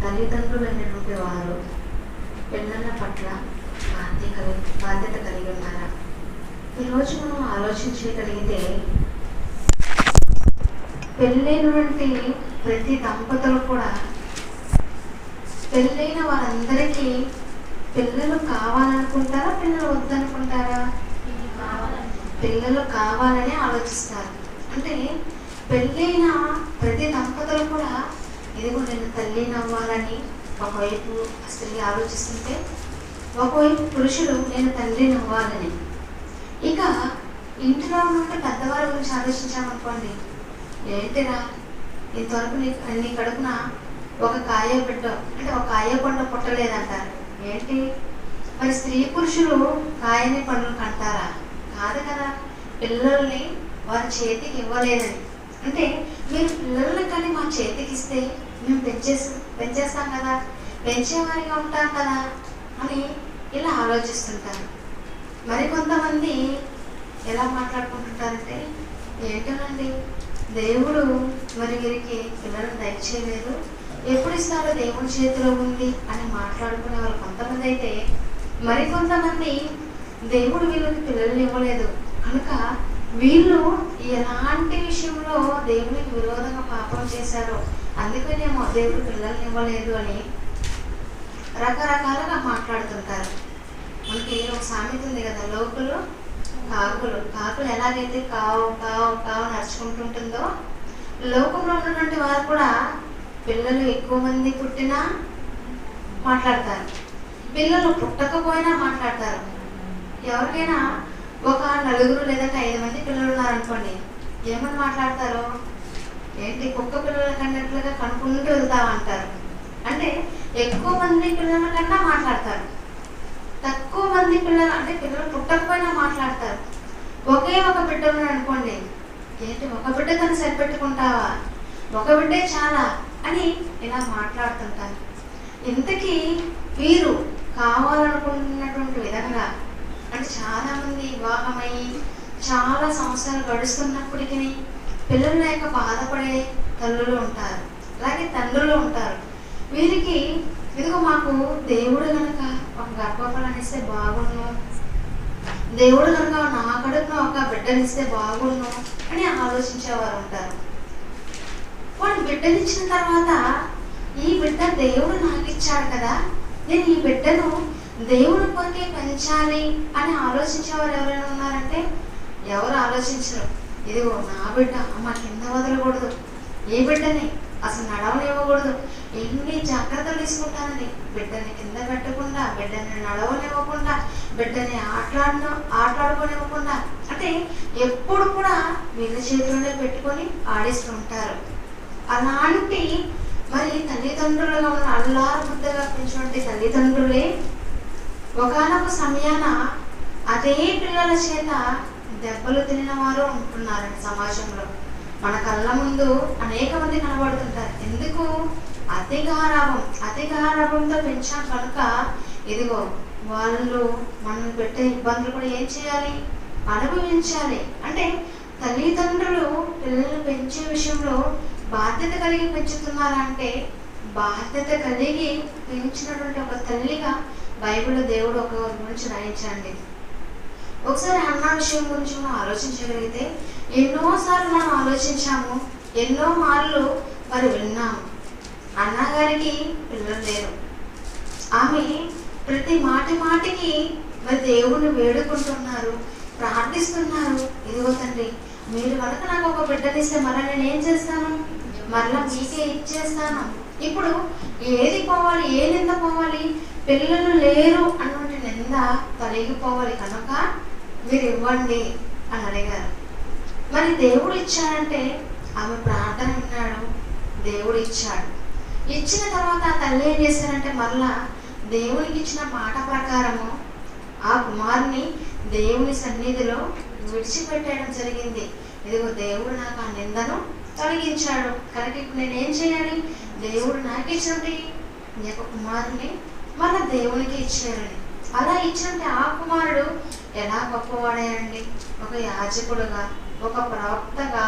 తల్లిదండ్రులైనటువంటి వారు పిల్లల పట్ల బాధ్యత కలిగి ఉన్నారా? ఈరోజు మనం ఆలోచించగలిగితే పెళ్ళైనటువంటి ప్రతి దంపతులు కూడా పెళ్ళైన వారందరికీ పిల్లలు కావాలనుకుంటారా, పిల్లలు వద్దనుకుంటారా? పిల్లలు కావాలని ఆలోచిస్తారు. అంటే పెళ్ళైన ప్రతి దంపతులు కూడా ఇదిగో నేను తల్లిని అవ్వాలని ఒకవైపు స్త్రీ ఆలోచిస్తుంటే, ఒకవైపు పురుషుడు నేను తండ్రిని అవ్వాలని. ఇక ఇంటిలో ఉన్నటువంటి పెద్దవారి గురించి ఆలోచించామనుకోండి, ఏంటిరా ఇంతవరకు నీ కడుపున ఒక కాయ బిడ్డ అంటే ఒక కాయ పండు పుట్టలేదంటారు. ఏంటి మరి స్త్రీ పురుషులు కాయని పండ్లు కంటారా? కాదు కదా. పిల్లల్ని వారి చేతికి ఇవ్వలేదని అంటే మీరు పిల్లల్ని కానీ మా చేతికి ఇస్తే మేము పెంచేస్తాం కదా, పెంచేవారిగా ఉంటాం కదా అని ఇలా ఆలోచిస్తుంటారు. మరి కొంతమంది ఎలా మాట్లాడుకుంటుంటారంటే, ఏంటోనండి దేవుడు మరి వీరికి పిల్లలను దయచేయలేదు, ఎప్పుడు ఇస్తారో దేవుడి చేతిలో ఉంది అని మాట్లాడుకునే వాళ్ళు కొంతమంది అయితే, మరికొంతమంది దేవుడు వీళ్ళకి పిల్లల్ని ఇవ్వలేదు కనుక వీళ్ళు ఎలాంటి విషయంలో దేవునికి విరోధంగా పాపం చేశారో అందుకనేమో దేవుడు పిల్లల్ని ఇవ్వలేదు అని రకరకాలుగా మాట్లాడుతుంటారు. మనకి ఒక సామెత ఉంది కదా, లోకులు కాకులు ఎలాగైతే కావు కావు కావు నడుచుకుంటుంటుందో, లోకంలో ఉన్నటువంటి వారు కూడా పిల్లలు ఎక్కువ మంది పుట్టినా మాట్లాడతారు, పిల్లలు పుట్టకపోయినా మాట్లాడతారు. ఎవరికైనా ఒక 4 లేదంటే 5 మంది పిల్లలు ఉన్నారనుకోండి, ఏమని మాట్లాడతారు? ఏంటి కుక్క పిల్లల కన్నట్లుగా కనుక్కుంటూ వెళ్తావు అంటారు. అంటే ఎక్కువ మంది పిల్లల కన్నా మాట్లాడతారు, తక్కువ మంది పిల్లలు అంటే పిల్లలు పుట్టకపోయినా మాట్లాడతారు. ఒకే ఒక బిడ్డ ఉన్నాడు అనుకోండి, ఏంటి ఒక బిడ్డతో సరిపెట్టుకుంటావా, ఒక బిడ్డే చాలా అని ఇలా మాట్లాడుతుంటారు. ఇంతకీ వీరు కావాలనుకుంటున్నటువంటి విధంగా అంటే చాలా మంది వివాహమై చాలా సంవత్సరాలు గడుస్తున్నప్పటికీ పిల్లలు లేక బాధపడే తల్లులు ఉంటారు, అలాగే తండ్రులు ఉంటారు. వీరికి ఇదిగో మాకు దేవుడు కనుక ఒక గర్భఫలాన్ని ఇస్తే బాగుండు, దేవుడు కనుక నా కడుపున ఒక బిడ్డనిస్తే బాగుండు అని ఆలోచించేవారు ఉంటారు. వాడు బిడ్డనిచ్చిన తర్వాత ఈ బిడ్డ దేవుడు నాకు ఇచ్చాడు కదా, నేను ఈ బిడ్డను దేవుడి కొరకే పెంచాలి అని ఆలోచించేవారు ఎవరైనా ఉన్నారంటే ఎవరు ఆలోచించరు. ఇదిగో నా బిడ్డ అమ్మ కింద వదలకూడదు, ఏ బిడ్డని అసలు నడవనివ్వకూడదు, ఎన్ని జాగ్రత్తలు తీసుకుంటానని బిడ్డని కింద పెట్టకుండా, బిడ్డని నడవనివ్వకుండా, బిడ్డని ఆటలాడుకోనివ్వకుండా అంటే ఎప్పుడు కూడా వీళ్ళ చేతిలోనే పెట్టుకొని ఆడిస్తూ ఉంటారు. అలాంటి మరి తల్లిదండ్రులుగా ఉన్న అల్లారు ముద్దగా పెంచినటువంటి తల్లిదండ్రులే ఒకనొక సమయాన అదే పిల్లల చేత దెబ్బలు తినిన వారు ఉంటున్నారండి సమాజంలో. మన కళ్ళ ముందు అనేక మంది కనబడుతుంటారు. ఎందుకు? అతిగారాభంతో పెంచాం కనుక ఇదిగో వాళ్ళు మనం పెట్టే ఇబ్బందులు కూడా ఏం చేయాలి, అనుభవించాలి. అంటే తల్లిదండ్రులు పిల్లలు పెంచే విషయంలో బాధ్యత కలిగి పెంచుతున్నారంటే, బాధ్యత కలిగి పెంచినటువంటి ఒక తల్లిగా బైబిల్లో దేవుడు ఒక గురించి రాయించండి. ఒకసారి అన్న విషయం గురించి మనం ఆలోచించగలిగితే, ఎన్నోసార్లు మనం ఆలోచించాము, ఎన్నో మార్లు మరి విన్నాము. అన్నగారికి పిల్లలు లేరు, ఆమె ప్రతి మాటికి మరి దేవుణ్ణి వేడుకుంటున్నారు, ప్రార్థిస్తున్నారు. ఇదిగో తండ్రి మీరు కనుక నాకు ఒక బిడ్డనిస్తే మరలా నేనేం చేస్తాను, మరలా మీకే ఇచ్చేస్తాను. ఇప్పుడు ఏది పోవాలి, ఏ నింద పోవాలి, పిల్లలు లేరు అన్నటువంటి నింద తొలగిపోవాలి కనుక మీరు ఇవ్వండి అని అడిగారు. మరి దేవుడు ఇచ్చాడంటే ఆమె ప్రార్థన విన్నాడు, దేవుడు ఇచ్చాడు. ఇచ్చిన తర్వాత ఆ తల్లి ఏం చేశారంటే మరలా దేవునికి ఇచ్చిన మాట ప్రకారము ఆ కుమారుని దేవుని సన్నిధిలో విడిచిపెట్టడం జరిగింది. ఇదిగో దేవుడు నాకు ఆ నిందను తొలగించాడు కనుక ఇప్పుడు నేనేం చేయాలి, దేవుడు నాకు ఇచ్చినట్టు నీ యొక్క కుమారుని మళ్ళా దేవునికి ఇచ్చారని. అలా ఇచ్చినట్టు ఆ కుమారుడు ఎలా గొప్పవాడాయండి, ఒక యాజకుడుగా, ఒక ప్రవక్తగా,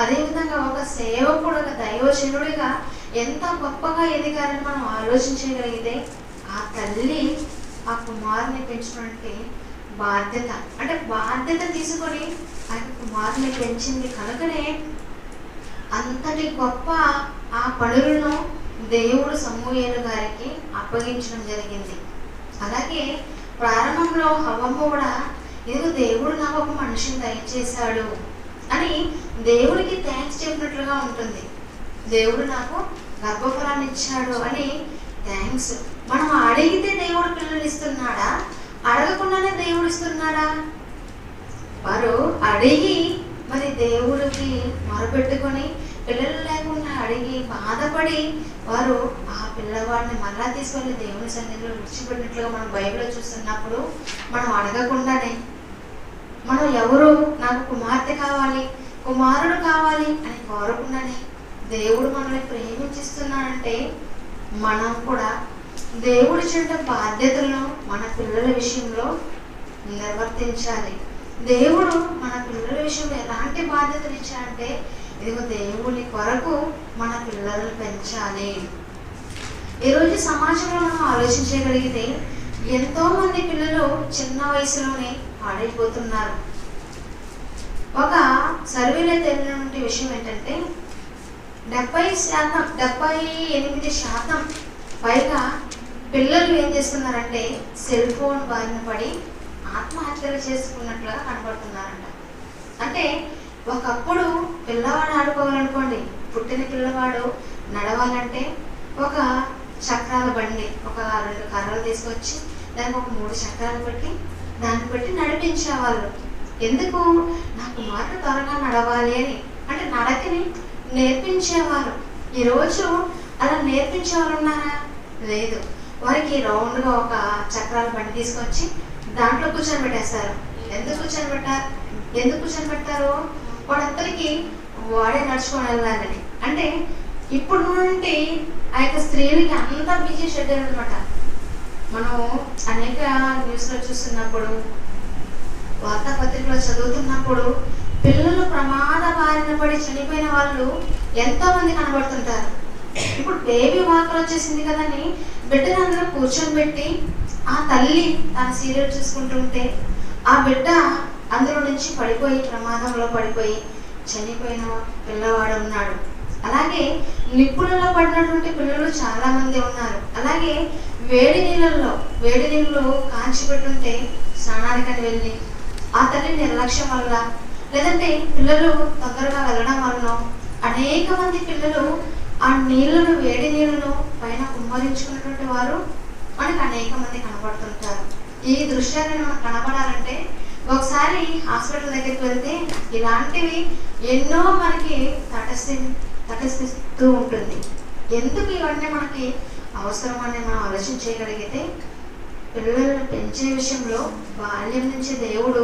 అదేవిధంగా ఒక సేవకుడుగా, దైవజనుడిగా ఎంత గొప్పగా ఎదిగారని మనం ఆలోచించగలిగితే ఆ తల్లి ఆ కుమారుని పెంచినటువంటి బాధ్యత, అంటే బాధ్యత తీసుకొని ఆ కుమారుని పెంచింది కనుకనే అంతటి గొప్ప ఆ పనులను దేవుడు సమూయేలు గారికి అప్పగించడం జరిగింది. అలాగే ప్రారంభంలో హవ్వమ్మ కూడా ఇదిగో దేవుడు నాకు ఒక మనిషిని దయచేశాడు అని దేవుడికి థ్యాంక్స్ చెప్పినట్లుగా ఉంటుంది. దేవుడు నాకు గర్భఫలాన్ని ఇచ్చాడు అని థ్యాంక్స్. మనం అడిగితే దేవుడు పిల్లలు ఇస్తున్నాడా, అడగకుండానే దేవుడు ఇస్తున్నాడా? వారు అడిగి మరి దేవుడికి మొరపెట్టుకొని పిల్లలు లేకుండా అడిగి బాధపడి వారు ఆ పిల్లవాడిని మరలా తీసుకొని దేవుని సన్నిధిలో విడిచిపెట్టినట్లుగా మనం బైబిల్లో చూస్తున్నప్పుడు మనం అడగకుండానే మనం ఎవరు నాకు కుమార్తె కావాలి, కుమారుడు కావాలి అని కోరకుండానే దేవుడు మనల్ని ప్రేమించిస్తున్నాడంటే మనం కూడా దేవుడి చెంత బాధ్యతలను మన పిల్లల విషయంలో నిర్వర్తించాలి. దేవుడు మన పిల్లల విషయంలో ఎలాంటి బాధ్యతలు ఇచ్చాడంటే ఇదిగో దేవుని కొరకు మన పిల్లలను పెంచాలి. ఈరోజు సమాజంలో మనం ఆలోచించగలిగితే ఎంతో మంది పిల్లలు చిన్న వయసులోనే పాడైపోతున్నారు. ఒక సర్వేలో తెలియనటువంటి విషయం ఏంటంటే 78% పైగా పిల్లలు ఏం చేస్తున్నారంటే సెల్ ఫోన్ బారిన పడి ఆత్మహత్యలు చేసుకున్నట్లుగా కనబడుతున్నారంట. అంటే ఒకప్పుడు పిల్లవాడు ఆడుకోవాలనుకోండి, పుట్టిన పిల్లవాడు నడవాలంటే ఒక చక్రాల బండి, ఒక 2 కర్రలు తీసుకొచ్చి దానికి ఒక 3 చక్రాలు పెట్టి దాన్ని పెట్టి నడిపించేవాళ్ళు. ఎందుకు? నా కుమార్తె త్వరగా నడవాలి అని, అంటే నడకని నేర్పించేవారు. ఈరోజు అలా నేర్పించే వాళ్ళు ఉన్నారా? లేదు. వారికి రౌండ్గా ఒక చక్రాల బండి తీసుకొచ్చి దాంట్లో కూర్చొని పెట్టేస్తారు. ఎందుకు కూర్చొని పెడతారు? వాడంతరికి వాడే నడుచుకొని వెళ్ళాలని. అంటే ఇప్పుడు నుండి ఆ యొక్క స్త్రీలకి అంతా బిజీ షెడ్యూల్ అనమాట. మనం అనేక న్యూస్లో చూస్తున్నప్పుడు, వార్తాపత్రికలో చదువుతున్నప్పుడు పిల్లలు ప్రమాద బారిన పడి చనిపోయిన వాళ్ళు ఎంతో మంది కనబడుతుంటారు. ఇప్పుడు బేబీ వాకర్ వచ్చేసింది కదని బిడ్డని అందరూ కూర్చొని పెట్టి ఆ తల్లి తన సీరియల్ చూసుకుంటుంటే ఆ బిడ్డ అందులో నుంచి పడిపోయి ప్రమాదంలో పడిపోయి చనిపోయిన పిల్లవాడు ఉన్నాడు. అలాగే నిప్పులలో పడినటువంటి పిల్లలు చాలా మంది ఉన్నారు. అలాగే వేడి నీళ్ళు కాంచి పెట్టుంటే స్నానానికని వెళ్ళి ఆ తల్లి నిర్లక్ష్యం వల్ల, లేదంటే పిల్లలు తొందరగా వెళ్ళడం వలన అనేక మంది పిల్లలు ఆ నీళ్లను, వేడి నీళ్లను పైన కుమ్మరించుకున్నటువంటి వారు మనకు అనేక మంది కనబడుతుంటారు. ఈ దృశ్యాలను మనకు కనబడాలంటే ఒకసారి హాస్పిటల్ దగ్గరికి వెళ్తే ఇలాంటివి ఎన్నో మనకి తటస్థిస్తూ ఉంటుంది. ఎందుకు ఇవన్నీ మనకి అవసరం అని మనం ఆలోచించగలిగితే పిల్లలను పెంచే విషయంలో బాల్యం నుంచి దేవుడు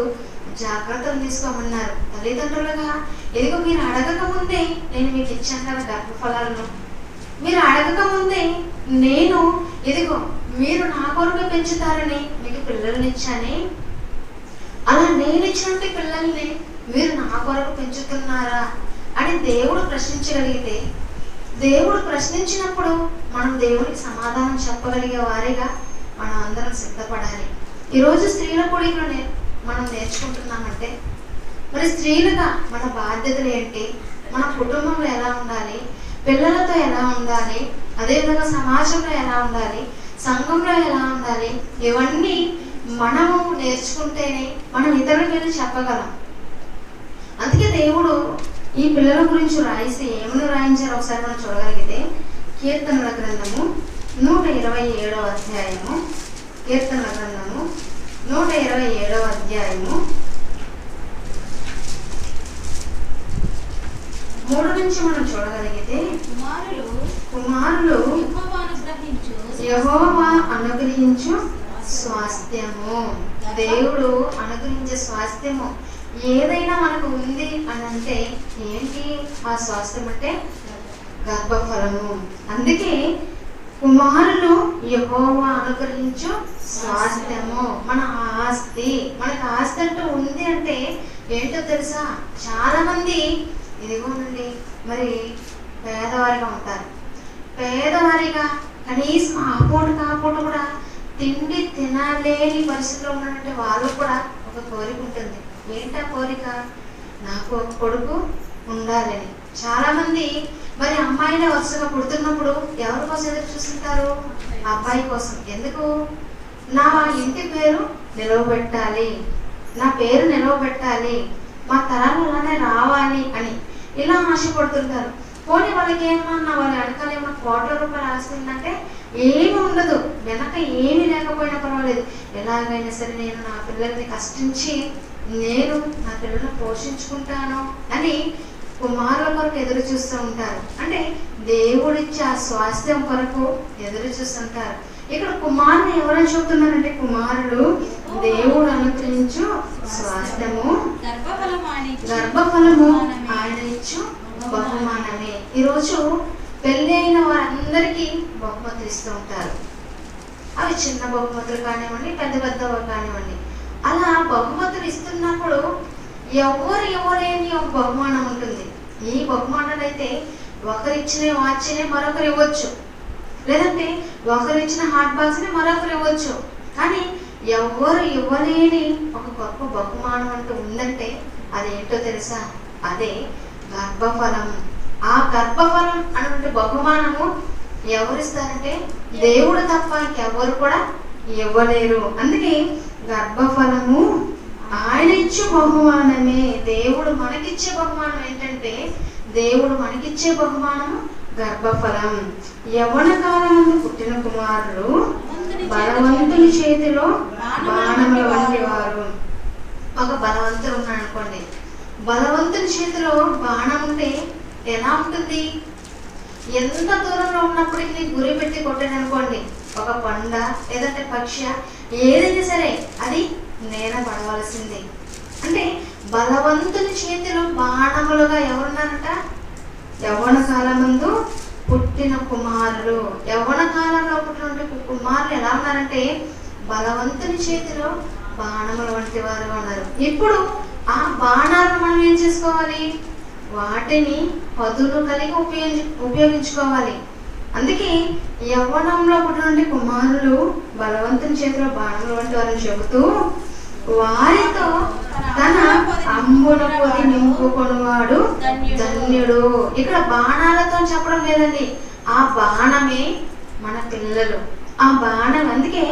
జాగ్రత్తలు తీసుకోమన్నారు. తల్లిదండ్రులుగా ఇదిగో మీరు అడగక ముందే నేను మీకు ఇచ్చాను కదా గర్భఫలాలను, మీరు అడగక ముందే నేను ఇదిగో మీరు నా కొరకు పెంచుతారని మీకు పిల్లల్ని ఇచ్చానే, అలా నేను ఇచ్చినట్టు పిల్లల్ని మీరు నా కొరకు పెంచుతున్నారా అని దేవుడు ప్రశ్నించగలిగితే, దేవుడు ప్రశ్నించినప్పుడు మనం దేవుడికి సమాధానం చెప్పగలిగే వారిగా మనం అందరం సిద్ధపడాలి. ఈరోజు స్త్రీల కూడికలు మనం నేర్చుకుంటున్నామంటే మరి స్త్రీలుగా మన బాధ్యతలు ఏంటి, మన కుటుంబంలో ఎలా ఉండాలి, పిల్లలతో ఎలా ఉండాలి, అదేవిధంగా సమాజంలో ఎలా ఉండాలి, సంఘంలో ఎలా ఉండాలి, ఇవన్నీ మనము నేర్చుకుంటేనే మనం ఇతరులకు వెళ్ళి చెప్పగలం. అందుకే దేవుడు ఈ పిల్లల గురించి రాయిస్తే ఏమని రాయించారో ఒకసారి మనం చూడగలిగితే కీర్తనల గ్రంథము 127వ అధ్యాయము, కీర్తనల గ్రంథము 127వ అధ్యాయము 3 నుంచి మనం చూడగలిగితే కుమారులు యెహోవా అనుగ్రహించు స్వాస్థ్యము. దేవుడు అనుగ్రహించే స్వాస్థ్యము ఏదైనా మనకు ఉంది అని అంటే ఏంటి ఆ స్వాస్థ్యం అంటే? గర్భఫలము. అందుకే కుమారులు యెహోవా అనుగ్రహించు స్వాస్థ్యము, మన ఆస్తి. మనకు ఆస్తి అంటూ ఉంది అంటే ఏంటో తెలుసా? చాలా మంది ఇదిగోనండి మరి పేదవారిగా ఉంటారు. పేదవారిగా కనీసం ఆ పూట కూడా తిండి తినలేని పరిస్థితిలో ఉన్నటువంటి వాళ్ళు కూడా ఒక కోరిక ఉంటుంది. ఏంటా కోరిక? నాకు ఒక కొడుకు ఉండాలని. చాలా మంది మరి అమ్మాయిని వరుసగా పుడుతున్నప్పుడు ఎవరి కోసం ఎదురు చూస్తుంటారు? అబ్బాయి కోసం. ఎందుకు? నా ఇంటి పేరు నిలవబెట్టాలి, నా పేరు నిలవబెట్టాలి, మా తరాలు అలానే రావాలి అని ఇలా ఆశపడుతుంటారు. పోనీ వాళ్ళకి ఏమన్నా వాళ్ళ వెనకాల ఏమన్నా ₹1,00,00,000 ఆస్తుందంటే ఏమి ఉండదు, వెనక ఏమి లేకపోయినా పర్వాలేదు, ఎలాగైనా సరే నేను నా పిల్లల్ని కష్టించి నేను నా పిల్లలను పోషించుకుంటాను అని కుమారుల కొరకు ఎదురు చూస్తూ ఉంటారు. అంటే దేవుడిచ్చే ఆ స్వాస్థ్యం కొరకు ఎదురు చూస్తుంటారు. ఇక్కడ కుమారుని ఎవరని చెబుతున్నారంటే, కుమారుడు దేవుడు అనుగ్రహించు స్వాస్థ్యము, గర్భఫలము ఆయన ఇచ్చు బహుమానమే. ఈరోజు పెళ్ళి అయిన వారందరికీ బహుమతులు ఇస్తూ ఉంటారు. అవి చిన్న బహుమతులు కానివ్వండి, పెద్ద పెద్దవి కానివ్వండి. అలా బహుమతులు ఇస్తున్నప్పుడు ఎవరు ఇవ్వలేని ఒక బహుమానం ఉంటుంది. ఈ బహుమానాలు అయితే ఒకరిచ్చిన వాచ్నే మరొకరు ఇవ్వచ్చు, లేదంటే ఒకరిచ్చిన హాట్ బాక్స్ని మరొకరు ఇవ్వచ్చు. కానీ ఎవరు ఇవ్వలేని ఒక గొప్ప బహుమానం అంటూ ఉందంటే అదేంటో తెలుసా? అదే గర్భఫలం. ఆ గర్భఫలం అన్నటువంటి బహుమానము ఎవరిస్తారంటే దేవుడు తప్ప ఇంకెవరు కూడా ఇవ్వలేరు. అందుకే గర్భఫలము ఆయన ఇచ్చే బహుమానమే. దేవుడు మనకిచ్చే బహుమానం ఏంటంటే, దేవుడు మనకిచ్చే బహుమానము గర్భఫలం. యవ్వన కాలమందు పుట్టిన కుమారులు బలవంతుని చేతిలో బాణముల వంటి వారు. ఒక బలవంతుడు ఉన్నాడు అనుకోండి, బలవంతుని చేతిలో బాణం ఉంటే ఎలా ఉంటుంది? ఎంత దూరంలో ఉన్నప్పటికీ గురి పెట్టి కొట్టాడు అనుకోండి, ఒక పండ లేదంటే పక్షి ఏదైనా సరే అది నేల పడవలసిందే. అంటే బలవంతుని చేతిలో బాణములుగా ఎవరున్నారట? యవ్వన కాలమందు పుట్టిన కుమారులు. యవ్వన కాలంలో పుట్టిన కుమారులు ఎలా ఉన్నారంటే బలవంతుని చేతిలో బాణముల వంటి వారు ఉన్నారు. ఇప్పుడు ఆ బాణాలను మనం ఏం చేసుకోవాలి? వాటిని పదును కలిగి ఉపయోగించుకోవాలి. అందుకే యవ్వనంలో పుట్టిన కుమారులు బలవంతుని చేతిలో బాణముల వంటి వారిని చెబుతూ, వారితో తన అంబుల పొది నింపుకొనివాడు ధన్యుడు. ఇక్కడ బాణాలతో చెప్పడం లేదండి, ఆ బాణమే మన పిల్లలు. ఆ బాణం, అందుకే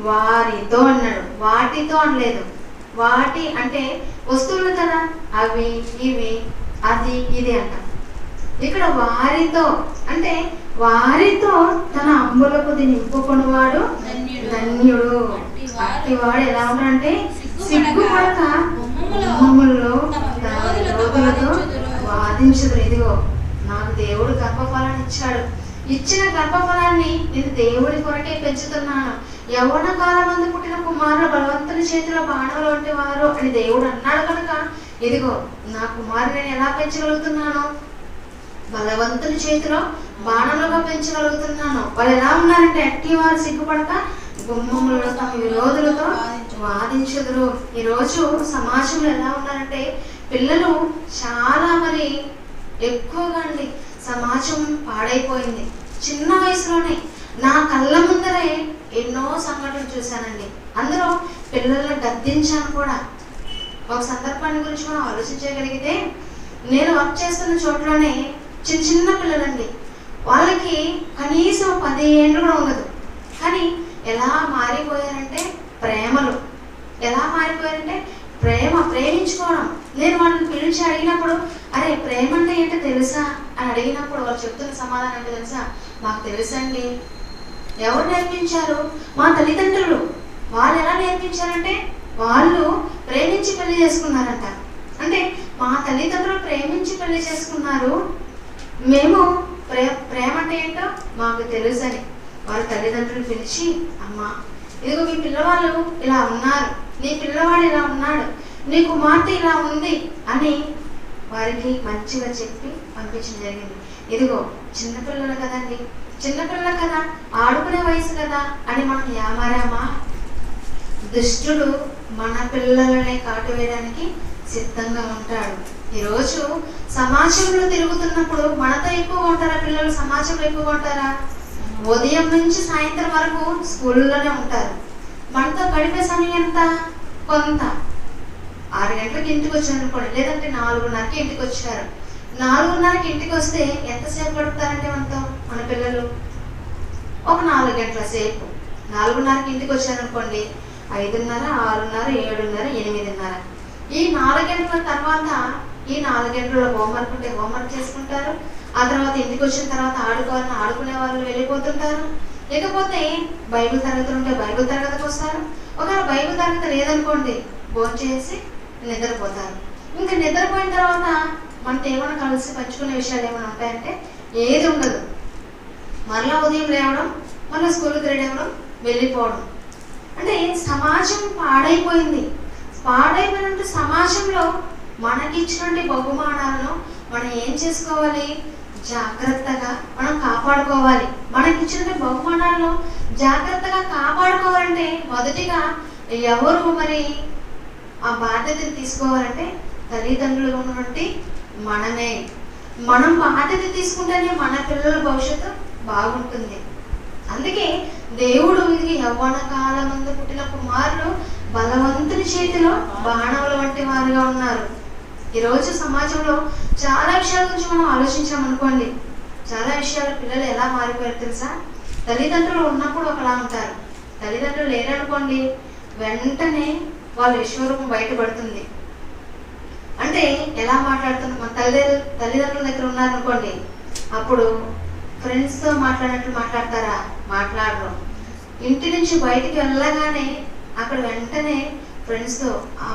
వారితో అన్నాడు, వాటితో అనలేదు. వాటి అంటే వస్తువులు కదా, అవి ఇవి అది ఇది అంట. ఇక్కడ వారితో అంటే వారితో తన అంబుల పొది నింపుకొనివాడు ధన్యుడు. అట్టివాడు ఎలా ఉన్నాడంటే సిగ్గుపడక గుమ్మములలో తన విరోధులతో వాదించదు. ఇదిగో నాకు దేవుడు గర్భఫలాన్ని ఇచ్చాడు, ఇచ్చిన గర్భఫలాన్ని నేను దేవుడి కొరకే పెంచుతున్నాను. యవ్వన కాలమందు పుట్టిన కుమారులు బలవంతుని చేతిలో బాణములు వంటి వారు అని దేవుడు అన్నాడు కనుక, ఇదిగో నా కుమారుని నేను ఎలా పెంచగలుగుతున్నాను? బలవంతుని చేతిలో బాణములుగా పెంచగలుగుతున్నాను. వాళ్ళు ఎలా ఉన్నారంటే అట్టి వారు సిగ్గుపడక గుమ్మములలో తమ విరోధులతో వాదించదురు. ఈరోజు సమాజంలో ఎలా ఉన్నారంటే పిల్లలు చాలా మరి ఎక్కువగా అండి సమాజం పాడైపోయింది. చిన్న వయసులోనే నా కళ్ళ ముందరే ఎన్నో సంఘటనలు చూశానండి. అందులో పిల్లలను గద్దించాను కూడా. ఒక సందర్భాన్ని గురించి మనం ఆలోచించగలిగితే, నేను వర్క్ చేస్తున్న చోట్లోనే చిన్న చిన్న పిల్లలండి, వాళ్ళకి కనీసం 10 ఏళ్ళు కూడా ఉండదు. కానీ ఎలా మారిపోయారంటే ప్రేమలు, ఎలా మారిపోయారంటే ప్రేమించుకోవడం. నేను వాళ్ళని పిలిచి అడిగినప్పుడు, అరే ప్రేమ అంటే ఏంటో తెలుసా అని అడిగినప్పుడు వాళ్ళు చెప్తున్న సమాధానం అంటే తెలుసా? మాకు తెలుసండి. ఎవరు నేర్పించారు? మా తల్లిదండ్రులు. వాళ్ళు ఎలా నేర్పించారంటే వాళ్ళు ప్రేమించి పెళ్లి చేసుకున్నారంట. అంటే మా తల్లిదండ్రులు ప్రేమించి పెళ్లి చేసుకున్నారు, మేము ప్రేమ అంటే ఏంటో మాకు తెలుసని వాళ్ళ తల్లిదండ్రులు పిలిచి, అమ్మా ఇదిగో మీ పిల్లవాళ్ళు ఇలా ఉన్నారు, నీ పిల్లవాడు ఇలా ఉన్నాడు, నీ కుమార్తె ఇలా ఉంది అని వారికి మంచిగా చెప్పి పంపించడం జరిగింది. ఇదిగో చిన్నపిల్లలు కదండి, చిన్నపిల్లలు కదా, ఆడుకునే వయసు కదా అని మనం యామారామా? దుష్టుడు మన పిల్లలనే కాటు వేయడానికి సిద్ధంగా ఉంటాడు. ఈరోజు సమాజంలో తిరుగుతున్నప్పుడు మనతో ఎక్కువగా ఉంటారా పిల్లలు? సమాజంలో ఎక్కువగా ఉంటారా? ఉదయం నుంచి సాయంత్రం వరకు స్కూల్లోనే ఉంటారు. మనతో గడిపే సమయం ఎంత? కొంత. 6 గంటలకు ఇంటికి వచ్చారు అనుకోండి, లేదంటే 4:30కి ఇంటికి వచ్చారు. 4:30కి ఇంటికి వస్తే ఎంతసేపు గడుపుతారంటే మనతో మన పిల్లలు? ఒక 4 గంటల సేపు. 4:30కి ఇంటికి వచ్చారనుకోండి, 5:30, 6:30, 7:30, 8:30. ఈ 4 గంటల తర్వాత ఈ 4 గంటల్లో హోంవర్క్ ఉంటే హోంవర్క్ చేసుకుంటారు. ఆ తర్వాత ఇంటికి వచ్చిన తర్వాత ఆడుకోవాలని ఆడుకునే వాళ్ళు వెళ్ళిపోతుంటారు. లేకపోతే బైబిల్ తరగతులు ఉంటే బైబిల్ తరగతికి వస్తారు. ఒకవేళ బైబిల్ తరగతి లేదనుకోండి, భోజనం చేసి నిద్రపోతారు. ఇంకా నిద్రపోయిన తర్వాత మనతో ఏమైనా కలిసి పంచుకునే విషయాలు ఏమైనా ఉంటాయంటే ఏది ఉండదు. మరలా ఉదయం లేవడం, మళ్ళీ స్కూల్కి రెడీ అవ్వడం, వెళ్ళిపోవడం. అంటే సమాజం పాడైపోయింది. పాడైపోయినట్టు సమాజంలో మనకి ఇచ్చినటువంటి బహుమానాలను మనం ఏం చేసుకోవాలి? జాగ్రత్తగా మనం కాపాడుకోవాలి. మనకి ఇచ్చినటువంటి బహుమానాలను జాగ్రత్తగా కాపాడుకోవాలంటే మొదటిగా ఎవరు మరి ఆ బాధ్యతను తీసుకోవాలంటే తల్లిదండ్రులుగా ఉన్నటువంటి మనమే. మనం బాధ్యత తీసుకుంటేనే మన పిల్లల భవిష్యత్తు బాగుంటుంది. అందుకే దేవుడు ఇది యవ్వన కాలం ముందు పుట్టిన కుమారులు బలవంతుని చేతిలో బాణముల వంటి వారుగా ఉన్నారు. ఈరోజు సమాజంలో చాలా విషయాల గురించి మనం ఆలోచించామనుకోండి, చాలా విషయాలు పిల్లలు ఎలా మారిపోయారు తెలుసా? తల్లిదండ్రులు ఉన్నప్పుడు ఒకలా ఉంటారు, తల్లిదండ్రులు లేరనుకోండి వెంటనే వాళ్ళ విశ్వరూపం బయటపడుతుంది. అంటే ఎలా మాట్లాడుతున్నారు? మన తల్లిదండ్రుల దగ్గర ఉన్నారనుకోండి, అప్పుడు ఫ్రెండ్స్తో మాట్లాడినట్లు మాట్లాడతారా? మాట్లాడరు. ఇంటి నుంచి బయటికి వెళ్ళగానే అక్కడ వెంటనే ఫ్రెండ్స్తో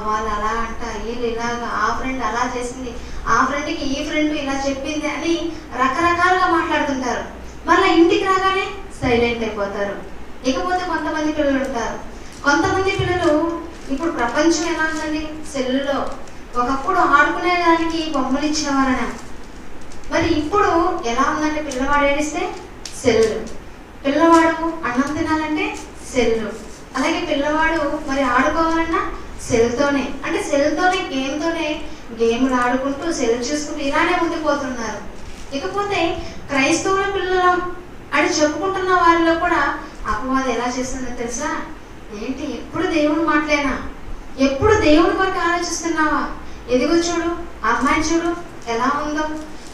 వాళ్ళు అలా అంట, వీళ్ళు ఇలాగా, ఆ ఫ్రెండ్ అలా చేసింది, ఆ ఫ్రెండ్కి ఈ ఫ్రెండ్ ఇలా చెప్పింది అని రకరకాలుగా మాట్లాడుతుంటారు. మళ్ళీ ఇంటికి రాగానే సైలెంట్ అయిపోతారు. ఇకపోతే కొంతమంది పిల్లలు ఉంటారు. కొంతమంది పిల్లలు ఇప్పుడు ప్రపంచం ఎలా ఉందండి? సెల్లులో. ఒకప్పుడు ఆడుకునేదానికి బొమ్మలు ఇచ్చేవారన, మరి ఇప్పుడు ఎలా ఉందంటే పిల్లవాడు ఏడిస్తే సెల్లు, పిల్లవాడు అన్నం తినాలంటే సెల్లు, అలాగే పిల్లవాడు మరి ఆడుకోవాలన్నా సెల్తోనే. అంటే సెల్తోనే గేమ్లు ఆడుకుంటూ సెల్ చూసుకుంటూ ఇలానే ఉండిపోతున్నారు. ఇకపోతే క్రైస్తవుల పిల్లలు అని చెప్పుకుంటున్న వారిలో కూడా అపవాదం ఎలా చేస్తుందో తెలుసా? ఏంటి ఎప్పుడు దేవుని మాటలేనా? ఎప్పుడు దేవుని కొరకు ఆలోచిస్తున్నావా? ఎదిగో చూడు, అమ్మాయిని చూడు ఎలా ఉందో,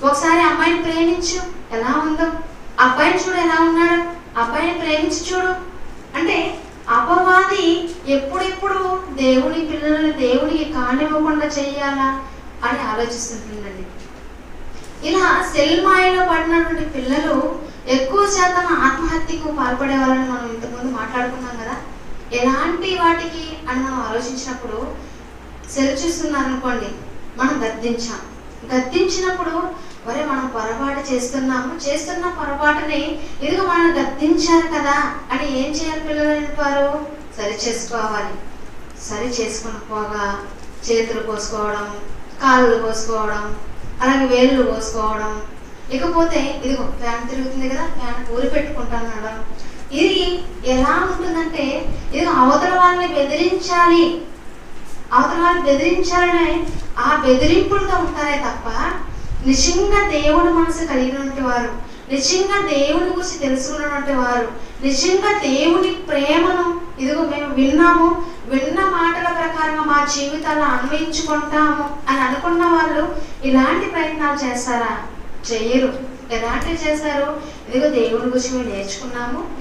ఒకసారి అమ్మాయిని ప్రేమించు ఎలా ఉందో, అబ్బాయిని చూడు ఎలా ఉన్నాడు, అబ్బాయిని ప్రేమించి చూడు. అంటే అపవాది ఎప్పుడెప్పుడు దేవుని పిల్లల్ని దేవునికి కానివ్వకుండా చెయ్యాలా అని ఆలోచిస్తుంటుందండి. ఇలా సెల్ మాయలో పడినటువంటి పిల్లలు ఎక్కువ శాతం ఆత్మహత్యకు పాల్పడే వాళ్ళని మనం ఇంతకుముందు మాట్లాడుకున్నాం కదా. ఎలాంటి వాటికి అని మనం ఆలోచించినప్పుడు, సెల్ చూస్తున్నారు అనుకోండి, మనం గద్దించినప్పుడు వరే మనం పొరపాటు చేస్తున్న పొరపాటుని ఇదిగో మనం గద్దించారు కదా అని ఏం చేయాలి? పిల్లలు వారు సరి చేసుకోవాలి. సరి చేసుకుని పోగా చేతులు కోసుకోవడం, కాళ్ళు కోసుకోవడం, అలాగే వేళ్ళు కోసుకోవడం. ఇకపోతే ఇదిగో ఫ్యాన్ తిరుగుతుంది కదా, ఫ్యాన్ ఊరి పెట్టుకుంటున్నాడు. ఇది ఎలా ఉంటుందంటే ఇది అవతల వాళ్ళని బెదిరించాలని ఆ బెదిరింపులతో ఉంటారే తప్ప నిజంగా దేవుని మనసు కలిగినటువంటి వారు, నిజంగా దేవుని గురించి తెలుసుకున్నటువంటి వారు, నిజంగా దేవుని ప్రేమను ఇదిగో మేము విన్న మాటల ప్రకారంగా మా జీవితాల్లో అన్వయించుకుంటాము అని అనుకున్న వాళ్ళు ఇలాంటి ప్రయత్నాలు చేస్తారా? చెయ్యరు. ఎలాంటివి చేశారు? ఇదిగో దేవుని గురించి మేము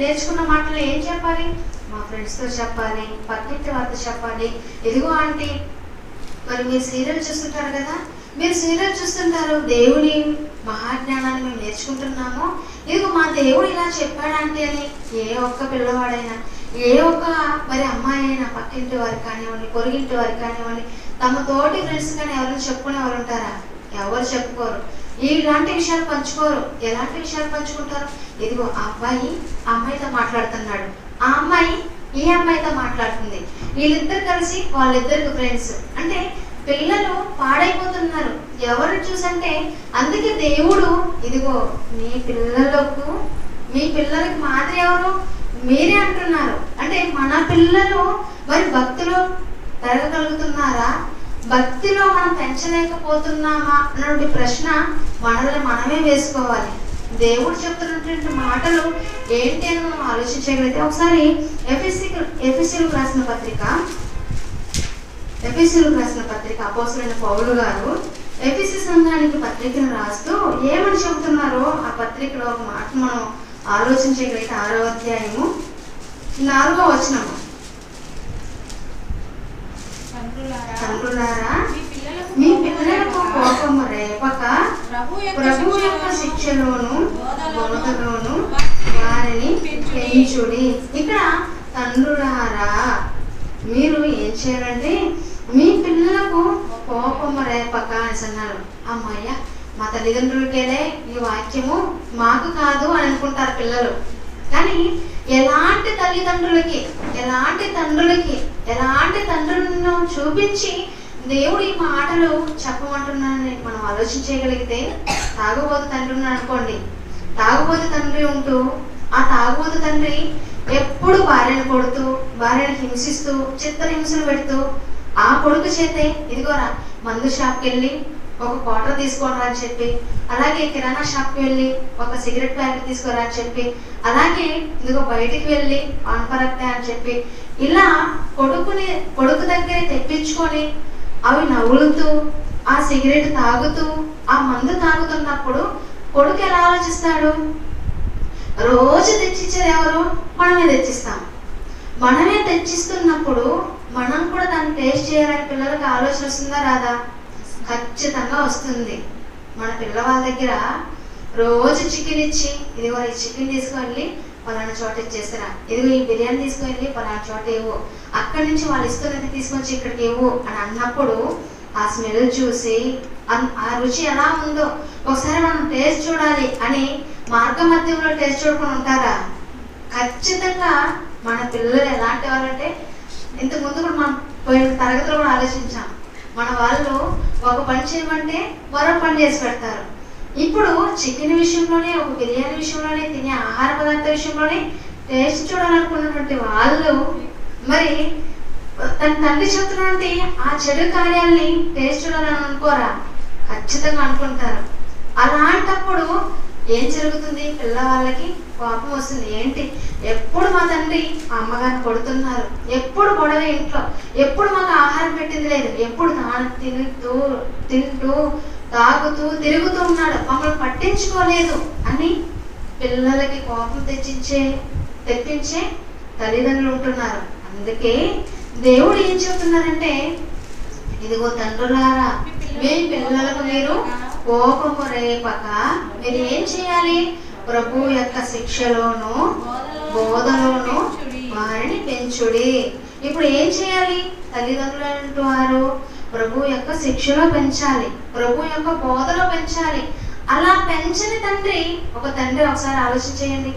నేర్చుకున్న మాటలు ఏం చెప్పాలి? మా ఫ్రెండ్స్తో చెప్పాలి, పక్కింటి వారితో చెప్పాలి. ఇదిగో ఆంటీ మరి మీరు సీరియల్ చూస్తుంటారు కదా, మీరు సీరియల్ చూస్తుంటారు, దేవుని మహాజ్ఞానాన్ని మేము నేర్చుకుంటున్నాము, ఇదిగో మా దేవుడు ఇలా చెప్పాడంటే అని ఏ ఒక్క పిల్లవాడైనా, ఏ ఒక్క మరి అమ్మాయి అయినా పక్కింటి వారికి కానివ్వండి, పొరుగింటి వారికి కానివ్వండి, తమ తోటి ఫ్రెండ్స్ కానీ ఎవరైనా చెప్పుకునే వాళ్ళు ఉంటారా? ఎవరు చెప్పుకోరు. ఇలాంటి విషయాలు పంచుకోరు. ఎలాంటి విషయాలు పంచుకుంటారు? ఇదిగో ఆ అబ్బాయి ఆ అమ్మాయితో మాట్లాడుతున్నాడు, ఆ అమ్మాయి ఈ అమ్మాయితో మాట్లాడుతుంది, వీళ్ళిద్దరు కలిసి వాళ్ళిద్దరికి ఫ్రెండ్స్. అంటే పిల్లలు పాడైపోతున్నారు. ఎవరు చూసంటే అందుకే దేవుడు ఇదిగో మీ పిల్లలకి మాదిరి ఎవరు? మీరే అంటున్నారు. అంటే మన పిల్లలు మరి భక్తులు పెరగగలుగుతున్నారా? భక్తిలో మనం పెంచలేకపోతున్నామా అన్నటువంటి ప్రశ్న మనల్ని మనమే వేసుకోవాలి. దేవుడు చెప్తున్నటువంటి మాటలు ఏంటి అని మనం ఆలోచించగలిగితే ఒకసారి ఎఫెసీయులకు రాసిన పత్రిక అపోస్తలుడైన పౌలు గారు ఎఫెసీ సంఘానికి పత్రికను రాస్తూ ఏమని చెబుతున్నారో ఆ పత్రికలో ఒక మాట మనం ఆలోచించగలిగితే 6వ అధ్యాయము 4వ వచనము. తండ్రులారా మీ పిల్లలకు కోపము రేపక ప్రభువు యొక్క శిక్షలోను బోధలోను వారిని పెంచుడి. ఇక్కడ తండ్రులారా మీరు ఏం చేయాలంటే మీ పిల్లలకు కోపము రేపక అని అన్నారు. అమ్మయ్య మా తల్లిదండ్రులకేనే ఈ వాక్యము, మాకు కాదు అని అనుకుంటారు పిల్లలు. కానీ ఎలాంటి తండ్రులను చూపించి దేవుడు ఈ మాటలు చెప్పమంటున్నానని మనం ఆలోచించగలిగితే, తాగుబోతు తండ్రి ఉన్నాడు అనుకోండి. తాగుబోతు తండ్రి ఉంటూ ఆ తాగుబోతు తండ్రి ఎప్పుడు భార్యను కొడుతూ, భార్యను హింసిస్తూ, చిత్రహింసలు పెడుతూ, ఆ కొడుకు చేతే ఇదిగోరా మందు షాప్కి వెళ్ళి ఒక క్వార్టర్ తీసుకోరా అని చెప్పి, అలాగే కిరాణా షాప్కి వెళ్ళి ఒక సిగరెట్ ప్యాకెట్ తీసుకోరా అని చెప్పి, అలాగే ఇదిగో బయటికి వెళ్ళి పాన్పరక్తా అని చెప్పి, ఇలా కొడుకు దగ్గర తెప్పించుకొని అవి నవ్వులుతూ ఆ సిగరెట్ తాగుతూ ఆ మందు తాగుతున్నప్పుడు కొడుకు ఎలా ఆలోచిస్తాడు? రోజు తెచ్చిచ్చేది ఎవరు? మనమే తెచ్చిస్తాం. మనమే తెచ్చిస్తున్నప్పుడు మనం కూడా దాన్ని టేస్ట్ చేయాలని పిల్లలకి ఆలోచన వస్తుందా రాదా? ఖచ్చితంగా వస్తుంది. మన పిల్లవాళ్ళ దగ్గర రోజు చికెన్ ఇచ్చి, ఇదిగో ఈ చికెన్ తీసుకువెళ్ళి పలానా చోట ఇచ్చేస్తారా, ఇదిగో ఈ బిర్యానీ తీసుకువెళ్ళి పలానా చోట ఇవ్వు, అక్కడి నుంచి వాళ్ళు ఇస్తున్నది తీసుకొచ్చి ఇక్కడికి ఇవ్వు అని అన్నప్పుడు ఆ స్మెల్ చూసి ఆ రుచి ఎలా ఉందో ఒకసారి మనం టేస్ట్ చూడాలి అని మార్గ మధ్యంలో టేస్ట్ చూడకుండా ఉంటారా? ఖచ్చితంగా మన పిల్లలు ఎలాంటి వాళ్ళంటే, ఇంతకుముందు కూడా మనం పోయిన తరగతిలో కూడా ఆలోచించాం. మన వాళ్ళు ఒక పని చేయమంటే మరో పని చేసి పెడతారు. ఇప్పుడు చికెన్ విషయంలోనే, ఒక బిర్యానీ విషయంలోనే, తినే ఆహార పదార్థ విషయంలోనే టేస్ట్ చూడాలనుకున్నటువంటి వాళ్ళు మరి తన తండ్రి చెప్తున్నటువంటి ఆ చెడు కార్యాలని టేస్ట్ చూడాలని అనుకోరా? ఖచ్చితంగా అనుకుంటారు. అలాంటప్పుడు ఏం జరుగుతుంది? పిల్లవాళ్ళకి కోపం వస్తుంది. ఏంటి, ఎప్పుడు మా తండ్రి మా అమ్మగారిని కొడుతున్నారు, ఎప్పుడు గొడవ ఇంట్లో, ఎప్పుడు మాకు ఆహారం పెట్టింది లేదు, ఎప్పుడు తింటూ తాగుతూ తిరుగుతూ ఉన్నాడు, మమ్మల్ని పట్టించుకోలేదు అని పిల్లలకి కోపం తెప్పించే తల్లిదండ్రులు ఉంటున్నారు. అందుకే దేవుడు ఏం చెప్తున్నారంటే, ఇదిగో తండ్రులారా మీ పిల్లలకు మీరు కోపము రేపక మీరు ఏం చేయాలి? ప్రభు యొక్క శిక్షలోను బోధలోను వారిని పెంచుడి. ఇప్పుడు ఏం చేయాలి? తల్లిదండ్రులు అంటున్నారు ప్రభు యొక్క శిక్షలో పెంచాలి, ప్రభు యొక్క బోధలో పెంచాలి. అలా పెంచని తండ్రి, ఒక తండ్రి ఒకసారి ఆలోచించేయండి,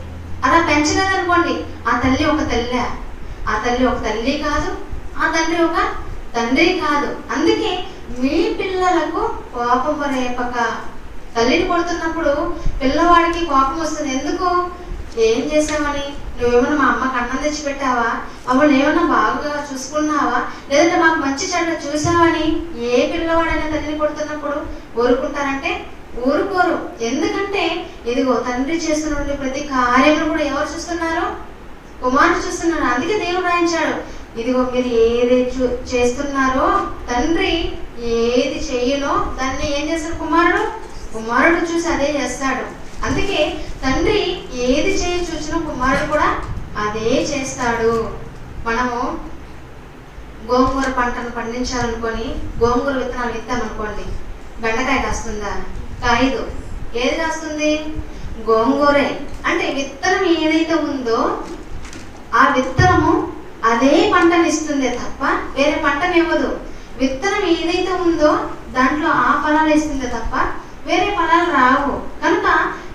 అలా పెంచలేదనుకోండి, ఆ తల్లి ఒక తల్లి, ఆ తల్లి ఒక తల్లి కాదు, ఆ తండ్రి ఒక తండ్రి కాదు. అందుకే మీ పిల్లలకు కోపం రేపక. తల్లిని కొడుతున్నప్పుడు పిల్లవాడికి కోపం వస్తుంది. ఎందుకు? ఏం చేసావని? నువ్వేమన్నా మా అమ్మకి అన్నం తెచ్చి పెట్టావా, మమ్మల్ని ఏమన్నా బాగా చూసుకున్నావా, లేదంటే మాకు మంచి చెడ్డ చూసావని ఏ పిల్లవాడైనా తల్లిని కొడుతున్నప్పుడు ఊరుకుంటారంటే ఊరుకోరు. ఎందుకంటే ఇదిగో తండ్రి చేస్తున్న ప్రతి కార్యములు కూడా ఎవరు చూస్తున్నారు? కుమారుడు చూస్తున్నారు. అందుకే దేవుడు రాయించాడు, ఇదిగో మీరు ఏది చేస్తున్నారో తండ్రి ఏది చెయ్యనో దాన్ని ఏం చేస్తాడు? కుమారుడు చూసి అదే చేస్తాడు. అందుకే తండ్రి ఏది చూసినా కుమారుడు కూడా అదే చేస్తాడు. మనము గోంగూర పంటను పండించాలనుకొని గోంగూర విత్తనాలు విత్తామనుకోండి, బెండకాయ కాస్తుందా? కాయదు. ఏది కాస్తుంది? గోంగూరే. అంటే విత్తనం ఏదైతే ఉందో ఆ విత్తనము అదే పంటను ఇస్తుందే తప్ప వేరే పంటను ఇవ్వదు. విత్తనం ఏదైతే ఉందో దాంట్లో ఆ ఫలాలు ఇస్తుందే తప్ప వేరే ఫలాలు రావు. కనుక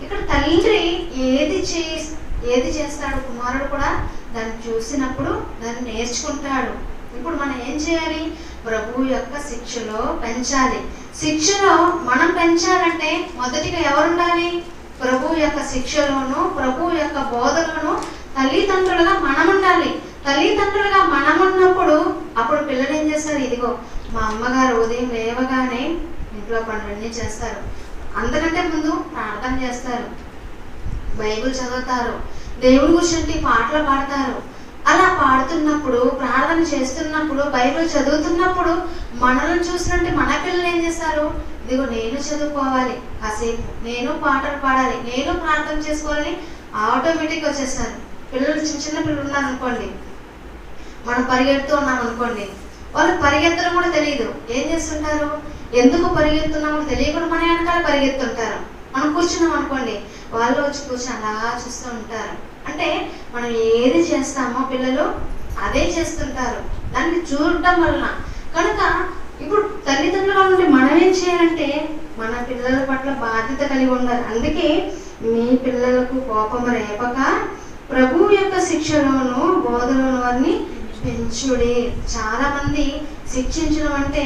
ఇక్కడ తండ్రి ఏది చేస్తాడు, కుమారుడు కూడా దాన్ని చూసినప్పుడు దాన్ని నేర్చుకుంటాడు. ఇప్పుడు మనం ఏం చేయాలి? ప్రభువు యొక్క శిక్షలో పెంచాలి. శిక్షలో మనం పెంచాలంటే మొదటిగా ఎవరుండాలి? ప్రభువు యొక్క శిక్షలోను ప్రభువు యొక్క బోధలోను తల్లిదండ్రులుగా మనం ఉండాలి. తల్లిదండ్రులుగా మనం ఉన్నప్పుడు అప్పుడు పిల్లలు ఏం చేస్తారు? ఇదిగో మా అమ్మగారు ఉదయం లేవగానే ఇంట్లో పనులన్నీ చేస్తారు. అంతకంటే ముందు ప్రార్థన చేస్తారు, బైబిల్ చదువుతారు, దేవుడి గురించి పాటలు పాడతారు. అలా పాడుతున్నప్పుడు, ప్రార్థన చేస్తున్నప్పుడు, బైబిల్ చదువుతున్నప్పుడు మనల్ని చూసినట్టు మన పిల్లలు ఏం చేస్తారు? ఇదిగో నేను చదువుకోవాలి, కాసేపు నేను పాటలు పాడాలి, నేను ప్రార్థన చేసుకోవాలని ఆటోమేటిక్గా వచ్చేస్తారు. పిల్లలు చిన్న చిన్న పిల్లలు ఉన్నారు అనుకోండి, మనం పరిగెడుతూ ఉన్నాం అనుకోండి, వాళ్ళు పరిగెత్తడం కూడా తెలియదు. ఏం చేస్తుంటారు? ఎందుకు పరిగెత్తున్నామో తెలియకుండా మన వెనకాల పరిగెత్తుంటారు. మనం కూర్చున్నాం అనుకోండి, వాళ్ళు వచ్చి కూర్చొని అలా చూస్తూ ఉంటారు. అంటే మనం ఏది చేస్తామో పిల్లలు అదే చేస్తుంటారు, దాన్ని చూడటం వలన. కనుక ఇప్పుడు తల్లిదండ్రులుగా ఉంటే మనం ఏం చేయాలంటే మన పిల్లల పట్ల బాధ్యత కలిగి ఉండాలి. అందుకే మీ పిల్లలకు కోపం రేపక ప్రభువు యొక్క శిక్షలోను బోధలోను వారిని పెంచుడి. చాలా మంది శిక్షించడం అంటే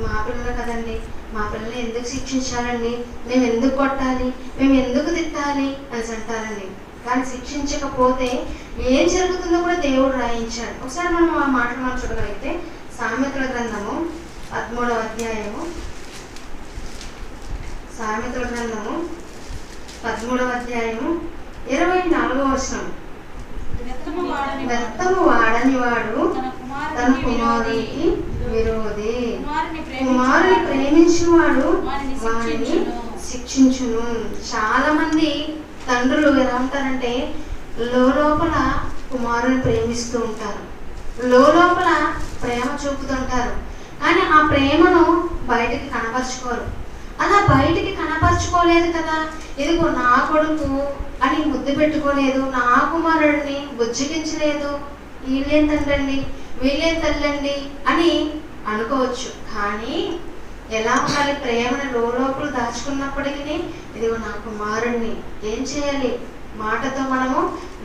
మా పిల్లలు కదండి, మా పిల్లల్ని ఎందుకు శిక్షించాలండి, మేము ఎందుకు కొట్టాలి, మేము ఎందుకు తిట్టాలి అని అంటారండి. కానీ శిక్షించకపోతే ఏం జరుగుతుందో కూడా దేవుడు రాయించాడు. ఒకసారి మనం ఆ మాటలు మనం చూడగలిగితే సామెతల గ్రంథము 13వ అధ్యాయము, సామెతల గ్రంథము 13వ అధ్యాయము 24వ వచనం. బెత్తము వాడని వాడు తన కుమారునికి విరోధి, కుమారుని ప్రేమించువాడు వాడిని శిక్షించును. చాలా మంది తండ్రులు ఎలా ఉంటారంటే లోపల కుమారుని ప్రేమిస్తూ ఉంటారు, లోపల ప్రేమ చూపుతుంటారు, కానీ ఆ ప్రేమను బయటికి కనపరుచుకోరు. అలా బయటికి కనపరుచుకోలేదు కదా, ఇదిగో నా కొడుకు అని ముద్దు పెట్టుకోలేదు, నా కుమారుడిని బుజ్జగించలేదు, వీళ్ళేం తండ్రండి వీళ్ళేం తల్లండి అని అనుకోవచ్చు. కానీ ఎలా ఉండాలి? ప్రేమను లోపల దాచుకున్నప్పటికీ ఇదిగో నా కుమారుడిని ఏం చేయాలి? మాటతో మనము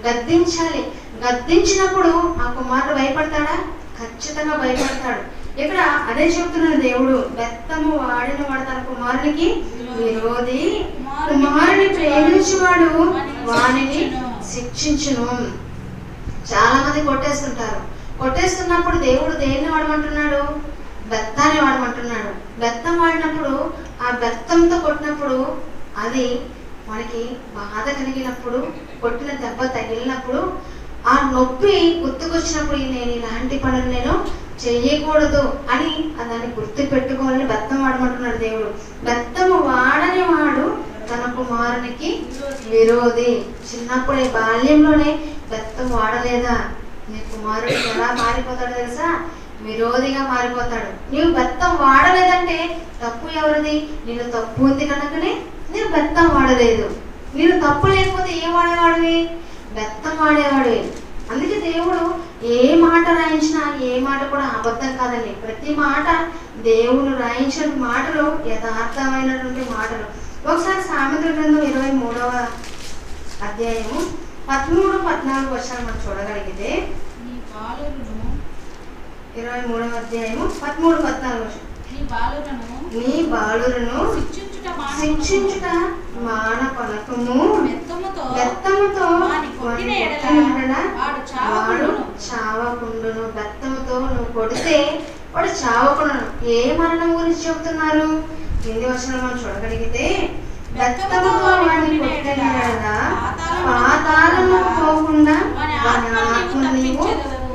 గద్దించాలి. గద్దించినప్పుడు ఆ కుమారుడు భయపడతాడా? ఖచ్చితంగా భయపడతాడు. ఇక్కడ అదే చెప్తున్నాడు దేవుడు, బెత్తము వాడిన వాడు తన కుమారునికి విరోధి, కుమారుని ప్రేమించువాడు వాడిని శిక్షించును. చాలా మంది కొట్టేస్తుంటారు. కొట్టేస్తున్నప్పుడు దేవుడు దేన్ని వాడమంటున్నాడు? బెత్తాన్ని వాడమంటున్నాడు. బెత్తం వాడినప్పుడు ఆ బెత్తంతో కొట్టినప్పుడు అది మనకి బాధ కలిగినప్పుడు, కొట్టిన దెబ్బ తగిలినప్పుడు, ఆ నొప్పి గుర్తుకొచ్చినప్పుడు నేను ఇలాంటి పనులు నేను చెయ్యకూడదు అని దాన్ని గుర్తు పెట్టుకోవాలని బెత్తం వాడమంటున్నాడు దేవుడు. బెత్తము వాడని వాడు తన కుమారునికి విరోధి. చిన్నప్పుడే బాల్యంలోనే బెత్తం వాడలేదా నీ కుమారుడు ఎలా మారిపోతాడో తెలుసా? విరోధిగా మారిపోతాడు. నీవు బెత్తం వాడలేదంటే తప్పు ఎవరిది? నేను తప్పు ఉంది కనుకనే నేను బెత్తం వాడలేదు. నేను తప్పు లేకపోతే ఏం వాడేవాడివి? బెత్తం వాడేవాడివి. అందుకే దేవుడు ఏ మాట రాయించినా ఏ మాట కూడా అబద్ధం కాదండి. ప్రతి మాట దేవుడు రాయించిన మాటలు యథార్థమైనటువంటి మాటలు. ఒకసారి సామెతల గ్రంథం 23వ అధ్యాయము 13-14 వర్షాలు మనం చూడగలిగితే, 23వ అధ్యాయము 13-14 వర్షం. నీ బాలులను శిక్షించుట మానపలకము, బెత్తముతో వాడు చావకుండును. బెత్తముతో నువ్వు కొడితే వాడు చావకుండును. ఏ మరణం గురించి చెబుతున్నారు? 8వ వచనం మనం చూడగలిగితే, బెత్తముతో వాడిని కొట్టినగా పాతాళము పోకుండా వాని ఆత్మ నీవు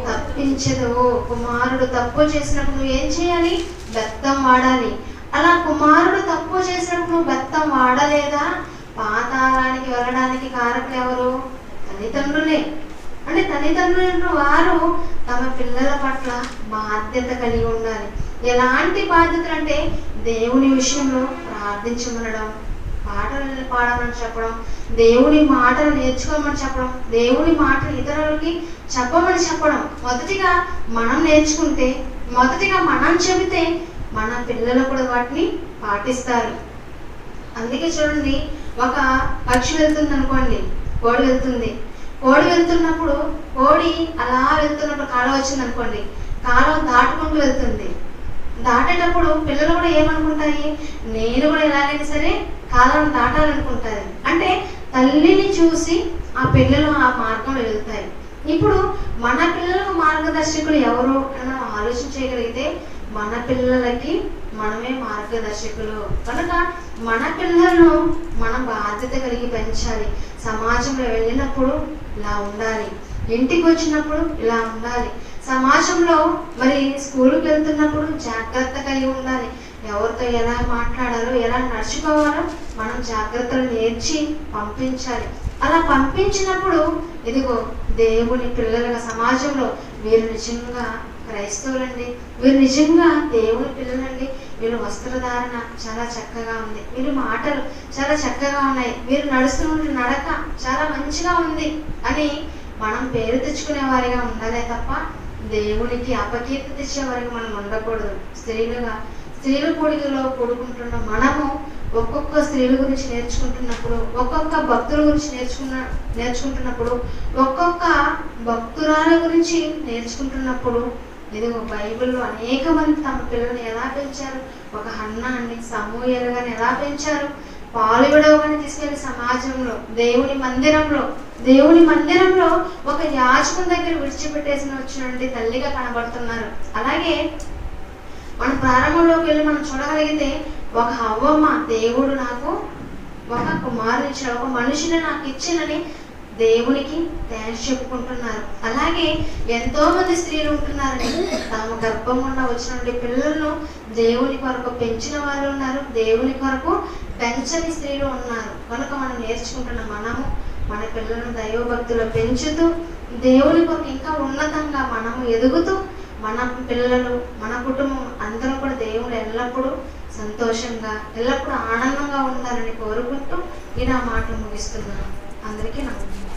తప్పించదు. కుమారుడు తప్పు చేసినప్పుడు నువ్వు ఏం చేయాలి? బెత్తం వాడాలి. అలా కుమారుడు తప్పు చేసినప్పుడు నువ్వు బెత్తం వాడలేదా? పాతాళానికి వెళ్ళడానికి కారకులు ఎవరు? తల్లిదండ్రులే. అంటే తల్లిదండ్రులు వారు తమ పిల్లల పట్ల బాధ్యత కలిగి ఉండాలి. ఎలాంటి బాధ్యతలు అంటే దేవుని విషయంలో ప్రార్థించమనడం, పాటలు పాడమని చెప్పడం, దేవుని మాటలు నేర్చుకోమని చెప్పడం, దేవుని మాటలు ఇతరులకి చెప్పమని చెప్పడం. మొదటిగా మనం నేర్చుకుంటే, మొదటిగా మనం చెబితే మన పిల్లలు కూడా వాటిని పాటిస్తారు. అందుకే చూడండి, ఒక పక్షి వెళ్తుంది అనుకోండి, కోడి వెళ్తుంది. కోడి వెళ్తున్నప్పుడు కోడి అలా వెళ్తున్నప్పుడు కాలువ వచ్చింది అనుకోండి, కాలువ దాటుకుంటూ వెళ్తుంది. దాటేటప్పుడు పిల్లలు కూడా ఏమనుకుంటాయి? నేను కూడా ఎలాగైనా సరే కాలువను దాటాలనుకుంటారు. అంటే తల్లిని చూసి ఆ పిల్లలు ఆ మార్గంలో వెళ్తాయి. ఇప్పుడు మన పిల్లలకు మార్గదర్శకులు ఎవరు అని మనం ఆలోచన చేయగలిగితే మన పిల్లలకి మనమే మార్గదర్శకులు కనుక మన పిల్లలను మనం బాధ్యత కలిగి పెంచాలి. సమాజంలో వెళ్ళినప్పుడు ఇలా ఉండాలి, ఇంటికి వచ్చినప్పుడు ఇలా ఉండాలి, సమాజంలో మరి స్కూల్కి వెళ్తున్నప్పుడు జాగ్రత్త కలిగి ఉండాలి. ఎవరితో ఎలా మాట్లాడాలో, ఎలా నడుచుకోవాలో మనం జాగ్రత్తలు నేర్చి పంపించాలి. అలా పంపించినప్పుడు ఇదిగో దేవుని పిల్లలుగా సమాజంలో వీరు నిజంగా క్రైస్తవులండి, వీరు నిజంగా దేవుని పిల్లలండి, వీళ్ళ వస్త్రధారణ చాలా చక్కగా ఉంది, వీరి మాటలు చాలా చక్కగా ఉన్నాయి, వీరు నడుస్తున్న నడక చాలా మంచిగా ఉంది అని మనం పేరు తెచ్చుకునే వారిగా ఉండాలే తప్ప దేవునికి అపకీర్తి తెచ్చే వారికి మనం ఉండకూడదు. స్త్రీల కూడికలో కూడుకుంటున్న మనము ఒక్కొక్క స్త్రీల గురించి నేర్చుకుంటున్నప్పుడు, ఒక్కొక్క భక్తుల గురించి నేర్చుకుంటున్నప్పుడు, ఒక్కొక్క భక్తురాల గురించి నేర్చుకుంటున్నప్పుడు ఇదిగో బైబిల్లో అనేక మంది తమ పిల్లల్ని ఎలా పెంచారు. ఒక హన్నా అని, సమూయేలు గారిని ఎలా పెంచారు. పాలు విడవగానే తీసుకెళ్లి సమాజంలో దేవుని మందిరంలో ఒక యాజకుని దగ్గర విడిచిపెట్టేసి వచ్చినటువంటి తల్లిగా కనబడుతున్నారు. అలాగే మన ప్రారంభంలోకి వెళ్ళి మనం చూడగలిగితే ఒక హవ్వమ్మ దేవుడు నాకు ఒక కుమారుని ఇచ్చాడు, ఒక మనిషిని నాకు ఇచ్చినని దేవునికి థ్యాంక్స్ చెప్పుకుంటున్నారు. అలాగే ఎంతో మంది స్త్రీలు ఉంటున్నారని తమ గర్భం గుండా వచ్చినటువంటి పిల్లలను దేవుని కొరకు పెంచిన వాళ్ళు ఉన్నారు, దేవుని కొరకు పెంచని స్త్రీలు ఉన్నారు. కనుక మనం నేర్చుకుంటున్న మనము మన పిల్లలను దైవభక్తులు పెంచుతూ దేవుని కొరకు ఇంకా ఉన్నతంగా మనము ఎదుగుతూ మన పిల్లలు, మన కుటుంబం అందరం కూడా దేవుడు ఎల్లప్పుడూ సంతోషంగా, ఎల్లప్పుడూ ఆనందంగా ఉండాలని కోరుకుంటూ ఈ నా మాటలు ముగిస్తున్నాను. అందరికీ నమస్కారం.